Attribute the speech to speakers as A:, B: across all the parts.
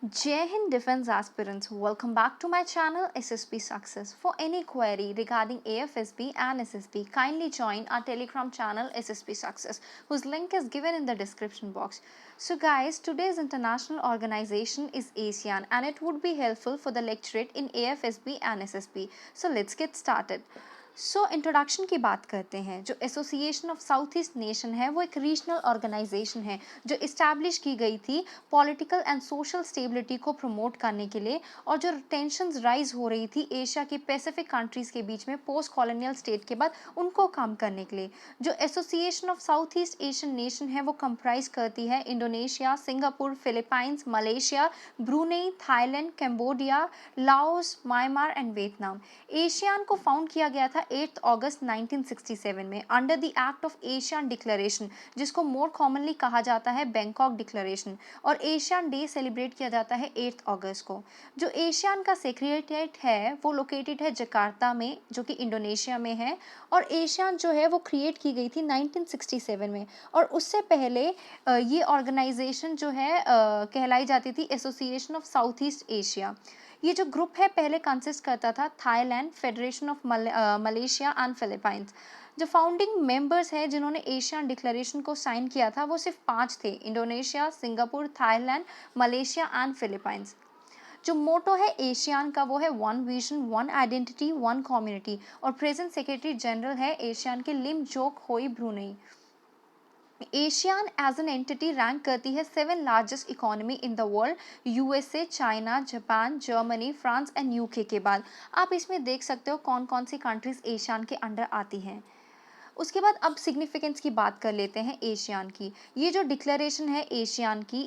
A: Jai Hind Defense Aspirants, welcome back to my channel SSP Success. For any query regarding AFSB and SSB, kindly join our Telegram channel SSP Success, whose link is given in the description box. So guys, today's international organization is ASEAN and it would be helpful for the lecturate in AFSB and SSB. So let's get started. Introduction की बात करते हैं। जो Association of South east nation है वो एक regional organisation है जो इस्टेब्लिश की गई थी पॉलिटिकल एंड सोशल स्टेबिलिटी को प्रमोट करने के लिए, और जो टेंशंस राइज हो रही थी एशिया के पैसिफिक कंट्रीज़ के बीच में पोस्ट कॉलोनियल स्टेट के बाद, उनको कम करने के लिए जो Association of South East Asian Nation है वो कंप्राइज करती है Indonesia, Singapore, Philippines, Malaysia, Brunei, Thailand, Cambodia, Laos, Myanmar and Vietnam. ASEAN को फाउंड किया गया था 8 अगस्त 1967 में under the act of ASEAN declaration, जिसको मोर कॉमनली कहा जाता है बैंकॉक डिक्लेरेशन, और एशियन डे सेलिब्रेट किया जाता है 8 अगस्त को। जो एशियन का सेक्रेटरीट है वो लोकेटेड है जकार्ता में, जो कि इंडोनेशिया में है, और एशियन जो है वो क्रिएट की गई थी 1967 में, और उससे पहले ये ऑर्गेनाइजेशन जो है कहलाई जाती थी association of South east Asia. ये जो ग्रुप है पहले कंसिस्ट करता था Thailand, federation of Malaysia and Philippines. जो फाउंडिंग मेंबर्स हैं जिन्होंने एशियन डिक्लेरेशन को साइन किया था वो सिर्फ 5 थे, Indonesia, Singapore, Thailand, Malaysia and Philippines. जो मोटो है एशियन का वो है one vision, one identity, one community, और प्रेजेंट सेक्रेटरी जनरल है एशियन के Lim Jock Hoi Brunei. ASEAN as an entity rank करती है 7 largest economy in the world, USA, China, Japan, Germany, France and UK के बाद। आप इसमें देख सकते हो कौन कौन सी कंट्रीज एशियन के अंडर आती हैं। उसके बाद अब सिग्निफिकेंस की बात कर लेते हैं एशियन की। ये जो डिक्लेरेशन है एशियन की,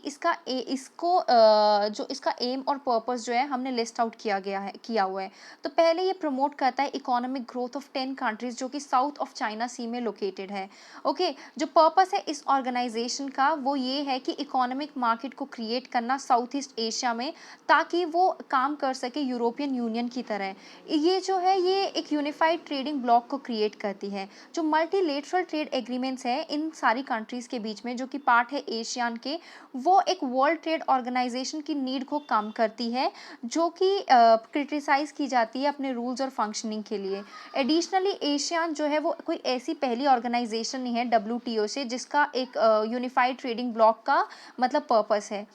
A: जो इसका एम और पर्पस जो है हमने लिस्ट आउट किया हुआ है। तो पहले ये प्रमोट करता है इकोनॉमिक ग्रोथ ऑफ 10 कंट्रीज जो कि साउथ ऑफ चाइना सी में लोकेटेड है। ओके, जो पर्पस है इस ऑर्गेनाइजेशन का वो ये है कि इकोनॉमिक मार्केट को क्रिएट करना साउथ ईस्ट एशिया में, ताकि वो काम कर सके यूरोपियन यूनियन की तरह। ये जो है ये एक यूनिफाइड ट्रेडिंग ब्लॉक को क्रिएट करती है। जो मल्टीलेटरल ट्रेड एग्रीमेंट्स है इन सारी कंट्रीज़ के बीच में जो कि पार्ट है एशियन के, वो एक वर्ल्ड ट्रेड ऑर्गेनाइजेशन की नीड को कम करती है, जो कि क्रिटिसाइज़ की जाती है अपने रूल्स और फंक्शनिंग के लिए। एडिशनली एशियन जो है वो कोई ऐसी पहली ऑर्गेनाइजेशन नहीं है WTO से जिसका एक यूनिफाइड ट्रेडिंग ब्लॉक का मतलब पर्पस है।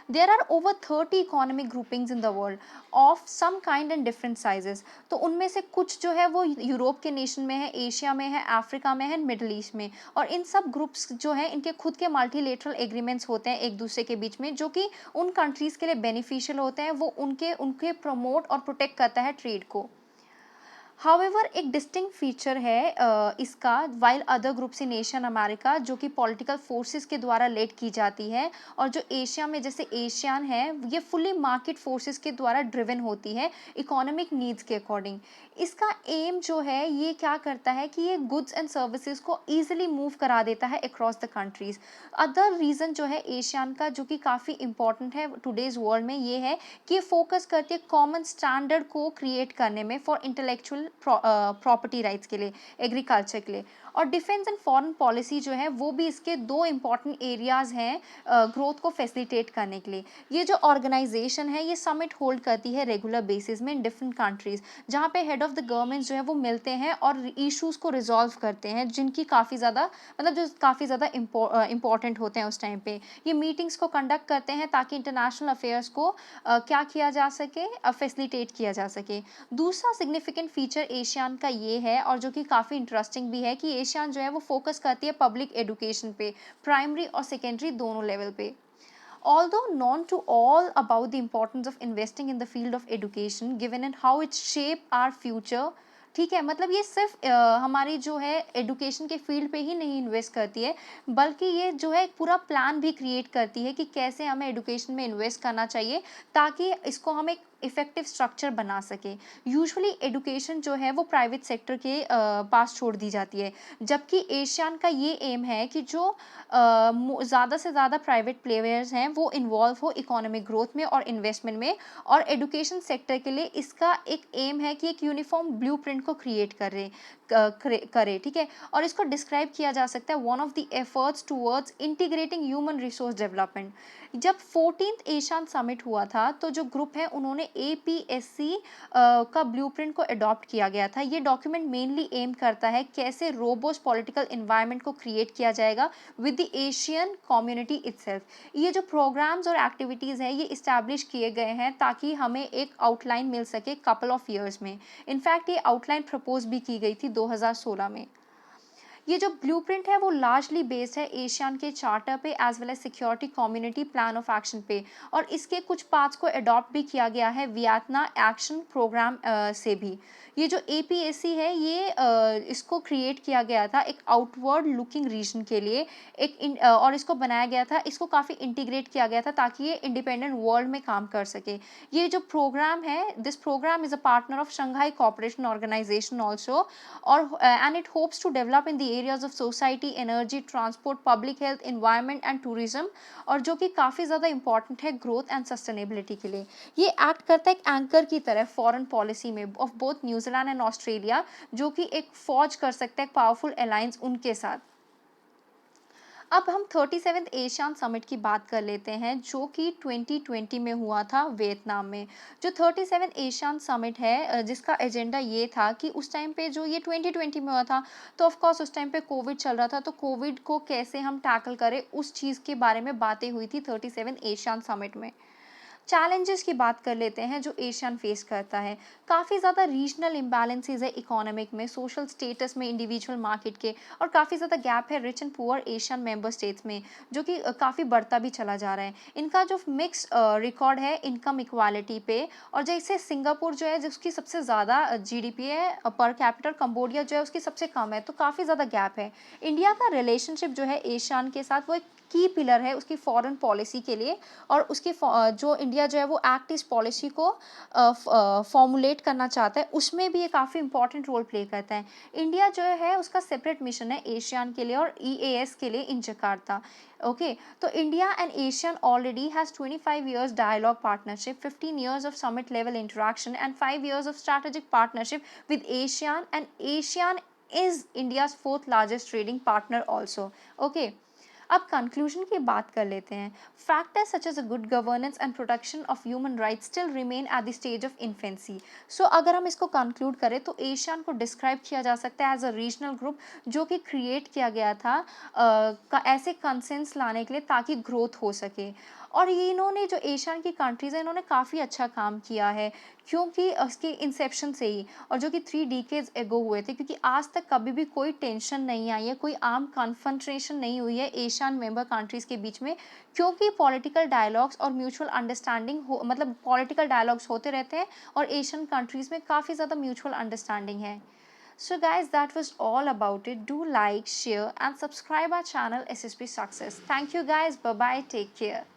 A: There are over 30 economic groupings in the world of some kind and different sizes। तो उनमें से कुछ जो है वो यूरोप के नेशन में है, एशिया में है, अफ्रीका में है, मिडल ईस्ट में, और इन सब ग्रुप्स जो है इनके खुद के मल्टीलेटरल एग्रीमेंट्स होते हैं एक दूसरे के बीच में, जो कि उन कंट्रीज़ के लिए बेनिफिशियल होते हैं। वो उनके उनके प्रमोट और प्रोटेक्ट करता है ट्रेड को। हाउएवर एक डिस्टिंक्ट फीचर है इसका while other groups in Asian America, जो कि पॉलिटिकल फोर्सेस के द्वारा लेड की जाती है, और जो एशिया में जैसे एशियन है ये फुली मार्केट फोर्सेस के द्वारा ड्रिवन होती है इकोनॉमिक नीड्स के अकॉर्डिंग। इसका एम जो है ये क्या करता है कि ये गुड्स एंड सर्विसेज को ईजिली मूव करा देता है across the countries. Other reason जो है एशियन का जो कि काफ़ी इंपॉर्टेंट है टुडेज वर्ल्ड में, ये है कि ये फोकस करती है कॉमन स्टैंडर्ड को क्रिएट करने में फॉर इंटेलेक्चुअल प्रॉपर्टी राइट्स के लिए, एग्रीकल्चर के लिए। और डिफेंस एंड फॉरेन पॉलिसी जो है वो भी इसके दो इंपॉर्टेंट एरियाज हैं ग्रोथ को फैसिलिटेट करने के लिए। ये जो ऑर्गेनाइजेशन है ये समिट होल्ड करती है रेगुलर बेसिस में इन डिफरेंट कंट्रीज, जहाँ पे हेड ऑफ द गवर्नमेंट जो है वो मिलते हैं और इश्यूज को रिजॉल्व करते हैं, जिनकी काफ़ी ज़्यादा मतलब जो काफ़ी ज़्यादा इंपॉर्टेंट होते हैं उस टाइम पे। ये मीटिंग्स को कंडक्ट करते हैं ताकि इंटरनेशनल अफेयर्स को क्या किया जा सके, फैसिलिटेट किया जा सके। दूसरा सिग्निफिकेंट फीचर एशियन का ये है, और जो कि काफ़ी इंटरेस्टिंग भी है, कि एशियन जो है वो फोकस करती है पब्लिक एजुकेशन पे, प्राइमरी और सेकेंडरी दोनों लेवल पे। Although known to all about the importance of investing in the field of education given and how it shape our future, ठीक है, मतलब ये सिर्फ हमारी जो है एडुकेशन के फील्ड पे ही नहीं इन्वेस्ट करती है, बल्कि ये जो है एक पूरा प्लान भी क्रिएट करती है कि कैसे हमें एडुकेशन में इन्वेस्ट करना चाहिए ताकि इसको हम एक इफेक्टिव स्ट्रक्चर बना सके। यूजुअली एडुकेशन जो है वो प्राइवेट सेक्टर के पास छोड़ दी जाती है, जबकि एशियन का ये एम है कि जो ज़्यादा से ज़्यादा प्राइवेट प्लेयर्स हैं वो इन्वॉल्व हो इकोनॉमिक ग्रोथ में और इन्वेस्टमेंट में, और एडुकेशन सेक्टर के लिए इसका एक एम है कि एक यूनिफॉर्म ब्लूप्रिंट को क्रिएट करे, ठीक है। और इसको डिस्क्राइब किया जा सकता है one of the efforts towards integrating human resource development. जब 14th एशियन समिट हुआ था तो जो ग्रुप है उन्होंने एपीएससी का ब्लूप्रिंट को अडॉप्ट किया गया था। ये डॉक्यूमेंट मेनली एम करता है कैसे रोबोस्ट पॉलिटिकल एनवायरनमेंट को क्रिएट किया जाएगा with the Asian community itself. ये जो प्रोग्राम्स और एक्टिविटीज़ हैं ये इस्टेब्लिश किए गए हैं ताकि हमें एक आउटलाइन मिल सके कपल ऑफ ईयर्स में। इनफैक्ट ये आउटलाइन प्रपोज भी की गई थी 2016 में। ये जो ब्लूप्रिंट है वो लार्जली बेस्ड है एशियन के चार्टर पे as well as security community plan of action पे, और इसके कुछ पार्ट्स को अडॉप्ट भी किया गया है वियतनाम एक्शन प्रोग्राम से भी। ये जो एपीएससी है ये इसको क्रिएट किया गया था एक आउटवर्ड लुकिंग रीजन के लिए, और इसको बनाया गया था, इसको काफ़ी इंटीग्रेट किया गया था ताकि ये इंडिपेंडेंट वर्ल्ड में काम कर सके। ये जो प्रोग्राम है, this program is a partner of Shanghai cooperation organisation also, और and it hopes to develop in the areas of society, energy, transport, public health, environment and tourism, और जो कि काफ़ी ज़्यादा इंपॉर्टेंट है ग्रोथ एंड सस्टेनेबिलिटी के लिए। ये एक्ट करता है एक एंकर की तरह फॉरेन पॉलिसी में of both New Zealand and Australia, जो कि एक फौज कर सकता है एक पावरफुल अलायंस उनके साथ। अब हम 37th एशियन समिट की बात कर लेते हैं जो कि 2020 में हुआ था वियतनाम में। जो 37th एशियन समिट है जिसका एजेंडा ये था कि उस टाइम पे जो ये 2020 में हुआ था, तो ऑफ कोर्स उस टाइम पे कोविड चल रहा था, तो कोविड को कैसे हम टैकल करें उस चीज़ के बारे में बातें हुई थी 37th एशियन समिट में। चैलेंजेस की बात कर लेते हैं जो एशियन फेस करता है। काफ़ी ज़्यादा रीजनल इम्बैलेंसेस है इकोनॉमिक में, सोशल स्टेटस में, इंडिविजुअल मार्केट के, और काफ़ी ज़्यादा गैप है rich and poor Asian member states में, जो कि काफ़ी बढ़ता भी चला जा रहा है। इनका जो मिक्स रिकॉर्ड है इनकम इक्वालिटी पे, और जैसे सिंगापुर जो है जिसकी सबसे ज़्यादा जीडीपी है पर कैपिटल, कंबोडिया जो है उसकी सबसे कम है, तो काफ़ी ज़्यादा गैप है। इंडिया का रिलेशनशिप जो है एशियन के साथ वो एक की पिलर है उसकी फॉरेन पॉलिसी के लिए, और उसकी जो इंडिया जो है वो एक्ट ईस्ट पॉलिसी को फॉर्मुलेट करना चाहता है, उसमें भी ये काफ़ी इंपॉर्टेंट रोल प्ले करता है। इंडिया जो है उसका सेपरेट मिशन है एशियन के लिए और ईएएस के लिए इन जकार्ता। ओके, तो India and Asian already has 25 years dialogue partnership, 15 years of summit level interaction and 5 years of strategic partnership with ASEAN, and ASEAN is India's fourth largest trading partner also. Okay. अब conclusion की बात कर लेते हैं। Factors such as a good governance and protection of human rights still remain at the stage of infancy. So अगर हम इसको conclude करें तो एशियन को डिस्क्राइब किया जा सकता है एज अ रीजनल ग्रुप जो कि क्रिएट किया गया था ऐसे कंसेंस लाने के लिए ताकि ग्रोथ हो सके। और ये इन्होंने जो एशियन की कंट्रीज़ हैं इन्होंने काफ़ी अच्छा काम किया है, क्योंकि उसके इंसेप्शन से ही, और जो कि 3 डिकेड्स एगो हुए थे, क्योंकि आज तक कभी भी कोई टेंशन नहीं आई है, कोई आर्म कन्फ्रंट्रेशन नहीं हुई है एशियन मेंबर कंट्रीज़ के बीच में, क्योंकि पॉलिटिकल डायलॉग्स और म्यूचुअल अंडरस्टैंडिंग हो, मतलब पॉलिटिकल डायलॉग्स होते रहते हैं और एशियन कंट्रीज़ में काफ़ी ज़्यादा म्यूचुअल अंडरस्टैंडिंग है। So guys, that was all about it. Do like, share and subscribe our channel SSP Success. Thank you guys. Bye bye. Take care.